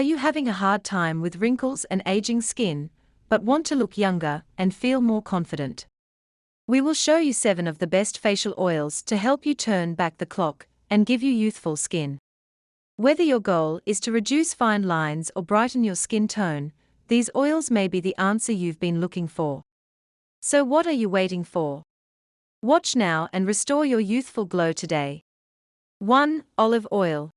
Are you having a hard time with wrinkles and aging skin, but want to look younger and feel more confident? We will show you 7 of the best facial oils to help you turn back the clock and give you youthful skin. Whether your goal is to reduce fine lines or brighten your skin tone, these oils may be the answer you've been looking for. So what are you waiting for? Watch now and restore your youthful glow today. 1. Olive oil.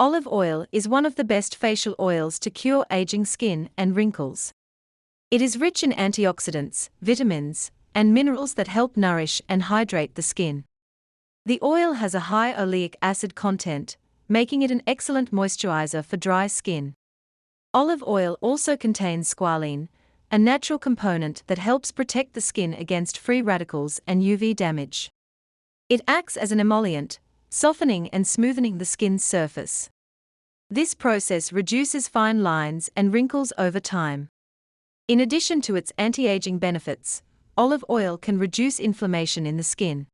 Olive oil is one of the best facial oils to cure aging skin and wrinkles. It is rich in antioxidants, vitamins, and minerals that help nourish and hydrate the skin. The oil has a high oleic acid content, making it an excellent moisturizer for dry skin. Olive oil also contains squalene, a natural component that helps protect the skin against free radicals and UV damage. It acts as an emollient, softening and smoothing the skin's surface. This process reduces fine lines and wrinkles over time. In addition to its anti-aging benefits, olive oil can reduce inflammation in the skin.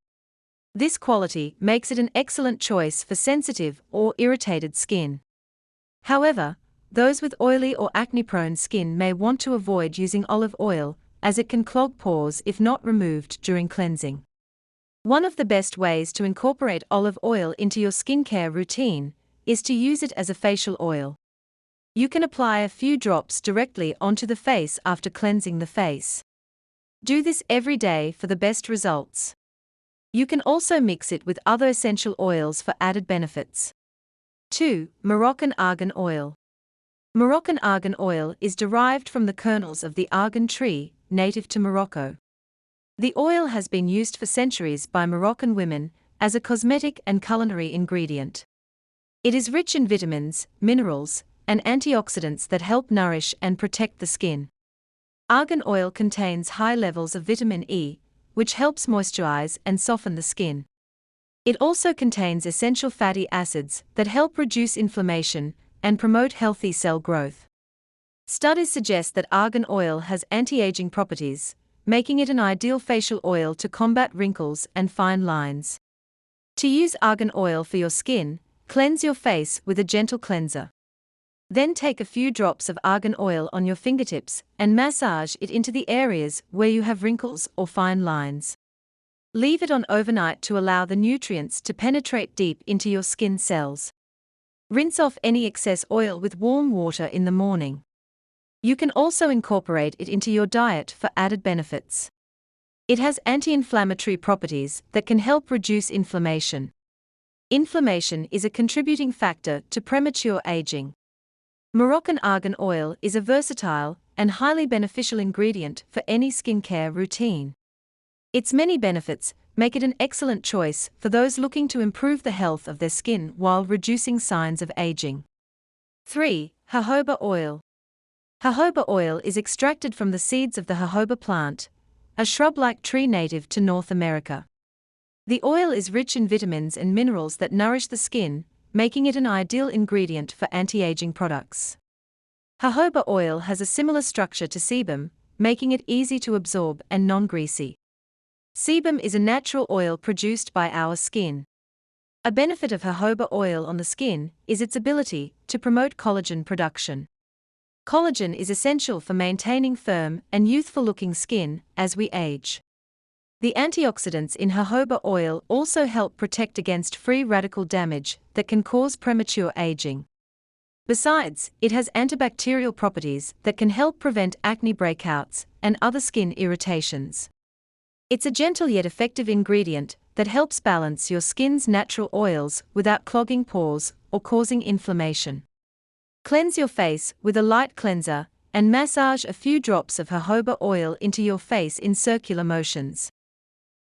This quality makes it an excellent choice for sensitive or irritated skin. However, those with oily or acne-prone skin may want to avoid using olive oil, as it can clog pores if not removed during cleansing. One of the best ways to incorporate olive oil into your skincare routine is to use it as a facial oil. You can apply a few drops directly onto the face after cleansing the face. Do this every day for the best results. You can also mix it with other essential oils for added benefits. 2. Moroccan argan oil. Moroccan argan oil is derived from the kernels of the argan tree, native to Morocco. The oil has been used for centuries by Moroccan women as a cosmetic and culinary ingredient. It is rich in vitamins, minerals, and antioxidants that help nourish and protect the skin. Argan oil contains high levels of vitamin E, which helps moisturize and soften the skin. It also contains essential fatty acids that help reduce inflammation and promote healthy cell growth. Studies suggest that argan oil has anti-aging properties, making it an ideal facial oil to combat wrinkles and fine lines. To use argan oil for your skin, cleanse your face with a gentle cleanser. Then take a few drops of argan oil on your fingertips and massage it into the areas where you have wrinkles or fine lines. Leave it on overnight to allow the nutrients to penetrate deep into your skin cells. Rinse off any excess oil with warm water in the morning. You can also incorporate it into your diet for added benefits. It has anti-inflammatory properties that can help reduce inflammation. Inflammation is a contributing factor to premature aging. Moroccan argan oil is a versatile and highly beneficial ingredient for any skincare routine. Its many benefits make it an excellent choice for those looking to improve the health of their skin while reducing signs of aging. 3. Jojoba oil. Jojoba oil is extracted from the seeds of the jojoba plant, a shrub-like tree native to North America. The oil is rich in vitamins and minerals that nourish the skin, making it an ideal ingredient for anti-aging products. Jojoba oil has a similar structure to sebum, making it easy to absorb and non-greasy. Sebum is a natural oil produced by our skin. A benefit of jojoba oil on the skin is its ability to promote collagen production. Collagen is essential for maintaining firm and youthful-looking skin as we age. The antioxidants in jojoba oil also help protect against free radical damage that can cause premature aging. Besides, it has antibacterial properties that can help prevent acne breakouts and other skin irritations. It's a gentle yet effective ingredient that helps balance your skin's natural oils without clogging pores or causing inflammation. Cleanse your face with a light cleanser and massage a few drops of jojoba oil into your face in circular motions.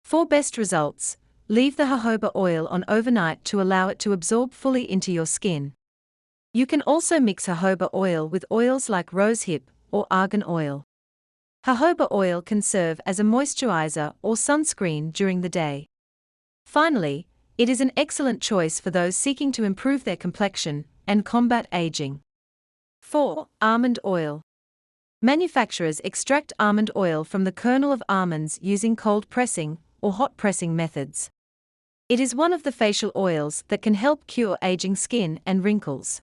For best results, leave the jojoba oil on overnight to allow it to absorb fully into your skin. You can also mix jojoba oil with oils like rosehip or argan oil. Jojoba oil can serve as a moisturizer or sunscreen during the day. Finally, it is an excellent choice for those seeking to improve their complexion and combat aging. 4. Almond oil. Manufacturers extract almond oil from the kernel of almonds using cold pressing or hot pressing methods. It is one of the facial oils that can help cure aging skin and wrinkles.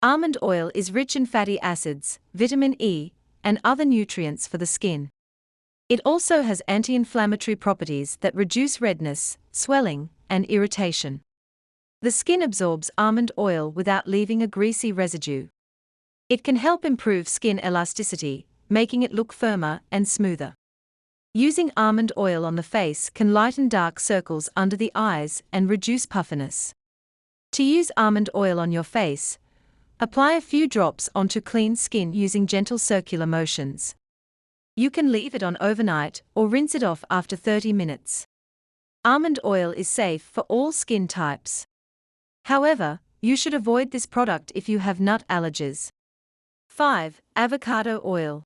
Almond oil is rich in fatty acids, vitamin E, and other nutrients for the skin. It also has anti-inflammatory properties that reduce redness, swelling, and irritation. The skin absorbs almond oil without leaving a greasy residue. It can help improve skin elasticity, making it look firmer and smoother. Using almond oil on the face can lighten dark circles under the eyes and reduce puffiness. To use almond oil on your face, apply a few drops onto clean skin using gentle circular motions. You can leave it on overnight or rinse it off after 30 minutes. Almond oil is safe for all skin types. However, you should avoid this product if you have nut allergies. 5. Avocado oil.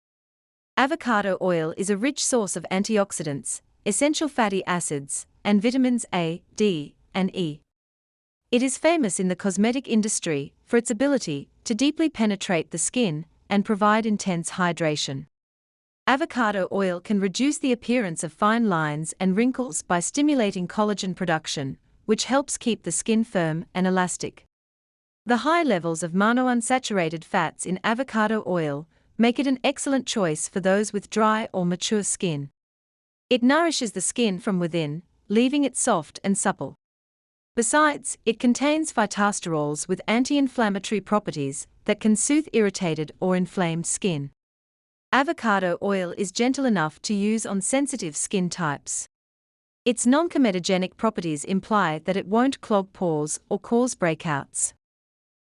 Avocado oil is a rich source of antioxidants, essential fatty acids, and vitamins A, D, and E. It is famous in the cosmetic industry for its ability to deeply penetrate the skin and provide intense hydration. Avocado oil can reduce the appearance of fine lines and wrinkles by stimulating collagen production, which helps keep the skin firm and elastic. The high levels of monounsaturated fats in avocado oil make it an excellent choice for those with dry or mature skin. It nourishes the skin from within, leaving it soft and supple. Besides, it contains phytosterols with anti-inflammatory properties that can soothe irritated or inflamed skin. Avocado oil is gentle enough to use on sensitive skin types. Its non-comedogenic properties imply that it won't clog pores or cause breakouts.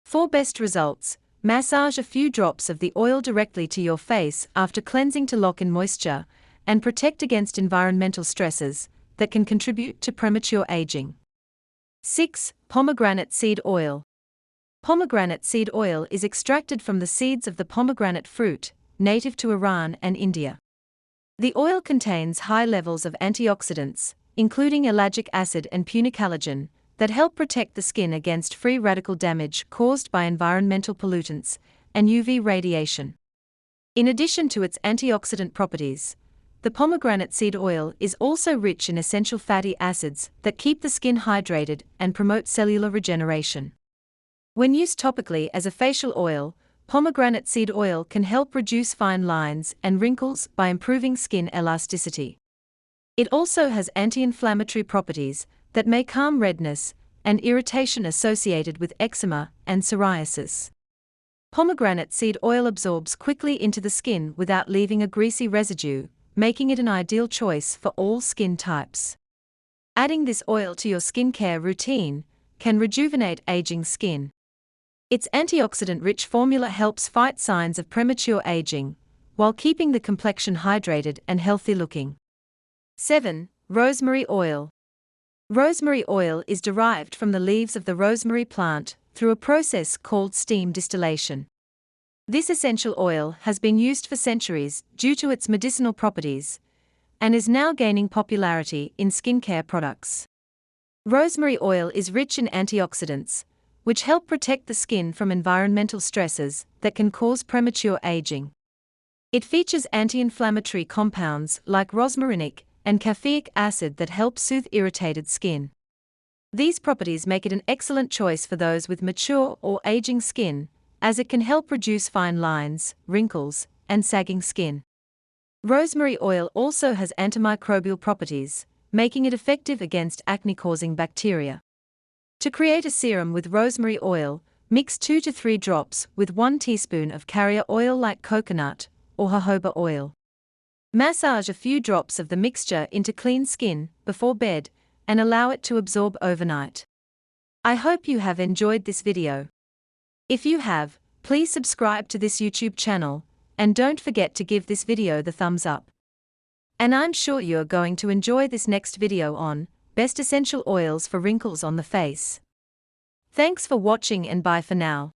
For best results, massage a few drops of the oil directly to your face after cleansing to lock in moisture and protect against environmental stresses that can contribute to premature aging. 6. Pomegranate seed oil. Pomegranate seed oil is extracted from the seeds of the pomegranate fruit, native to Iran and India. The oil contains high levels of antioxidants, including ellagic acid and punicalagin, that help protect the skin against free radical damage caused by environmental pollutants and UV radiation. In addition to its antioxidant properties, the pomegranate seed oil is also rich in essential fatty acids that keep the skin hydrated and promote cellular regeneration. When used topically as a facial oil, pomegranate seed oil can help reduce fine lines and wrinkles by improving skin elasticity. It also has anti-inflammatory properties that may calm redness and irritation associated with eczema and psoriasis. Pomegranate seed oil absorbs quickly into the skin without leaving a greasy residue, making it an ideal choice for all skin types. Adding this oil to your skincare routine can rejuvenate aging skin. Its antioxidant-rich formula helps fight signs of premature aging, while keeping the complexion hydrated and healthy-looking. 7. Rosemary oil. Rosemary oil is derived from the leaves of the rosemary plant through a process called steam distillation. This essential oil has been used for centuries due to its medicinal properties, and is now gaining popularity in skincare products. Rosemary oil is rich in antioxidants, which help protect the skin from environmental stresses that can cause premature aging. It features anti-inflammatory compounds like rosmarinic and caffeic acid that help soothe irritated skin. These properties make it an excellent choice for those with mature or aging skin, as it can help reduce fine lines, wrinkles, and sagging skin. Rosemary oil also has antimicrobial properties, making it effective against acne-causing bacteria. To create a serum with rosemary oil, mix 2 to 3 drops with 1 teaspoon of carrier oil like coconut or jojoba oil. Massage a few drops of the mixture into clean skin before bed and allow it to absorb overnight. I hope you have enjoyed this video. If you have, please subscribe to this YouTube channel, and don't forget to give this video the thumbs up. And I'm sure you're going to enjoy this next video on best essential oils for wrinkles on the face. Thanks for watching and bye for now.